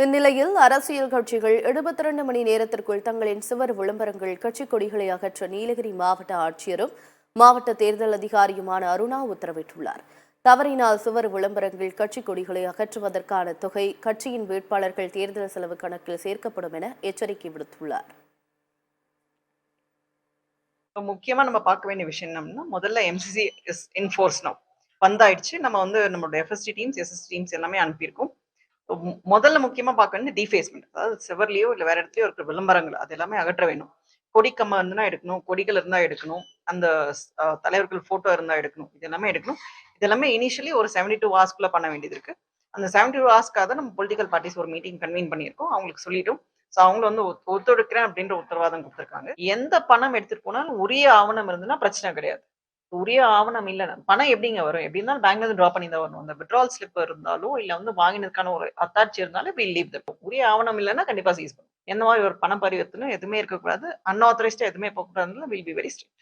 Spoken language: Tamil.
இந்நிலையில் அரசியல் கட்சிகள் 72 மணி நேரத்திற்குள் தங்களின் சுவர் விளம்பரங்கள் கட்சிக் கொடிகளை அகற்ற நீலகிரி மாவட்ட ஆட்சியரும் மாவட்ட தேர்தல் அதிகாரியுமான அருணா உத்தரவிட்டுள்ளார். தவறினால் சுவர் விளம்பரங்கள் கட்சிக் கொடிகளை அகற்றுவதற்கான தொகை கட்சியின் வேட்பாளர்கள் தேர்தல் செலவு கணக்கில் சேர்க்கப்படும் என எச்சரிக்கை விடுத்துள்ளார். முக்கியமா நம்ம பார்க்க வேண்டிய விஷயம் என்னன்னா, முதல்ல எம்சிசி இஸ் என்ஃபோர்ஸ்னும் வந்தாயிடுச்சு. நம்ம வந்து நம்மளோட எஃப்எஸ்டி டீம்ஸ், எஸ்எஸ் டீம்ஸ் எல்லாமே அனுப்பியிருக்கோம். முதல்ல முக்கியமா பார்க்க வேண்டியது டிஃபேஸ்மெண்ட். அதாவது செவர்லயோ இல்ல வேற இடத்துலயோ இருக்கிற விளம்பரங்கள் அது எல்லாமே அகற்ற வேணும். கொடி கம்பம் இருந்துனா எடுக்கணும், கொடிகள் இருந்தா எடுக்கணும், அந்த தலைவர்கள் போட்டோ இருந்தா எடுக்கணும். இது எல்லாமே எடுக்கணும். இது எல்லாமே இனிஷியலி ஒரு 72 ஹவர்ஸ்க்குள்ள பண்ண வேண்டியது இருக்கு. அந்த 72 ஹவர்ஸ்க்காக தான் நம்ம பொலிட்டிக்கல் பார்ட்டிஸ் ஒரு மீட்டிங் கன்வீன் பண்ணியிருக்கோம். அவங்களுக்கு சொல்லிட்டோம். ஸோ அவங்க வந்து ஒத்துழைக்கிறேன் அப்படின்ற உத்தரவாதம் கொடுத்துருக்காங்க. எந்த பணம் எடுத்துட்டு போனாலும் உரிய ஆவணம் இருந்துன்னா பிரச்சனை கிடையாது. உரிய ஆவணம் இல்ல. பணம் எப்படிங்க வரும்? எப்படி இருந்தாலும் பேங்க்ல இருந்து டிரா பண்ணி தான் வரணும். அந்த வித்ட்ரால் ஸ்லிப் இருந்தாலோ, இல்ல வந்து வாங்கினதுக்கான ஒரு அத்தாட்சி இருந்தாலும் வி லீவ் தட். உரிய ஆவணம் இல்லன்னா கண்டிப்பா சீஸ் பண்ணுவோம். எந்த மாதிரி ஒரு பண பரிவர்த்தனை எதுவுமே இருக்கக்கூடாது. அன்ஆத்தரைஸ்டா எதுவுமே போகக்கூடாதுன்னு வில் பி வெரி ஸ்ட்ரிக்ட்.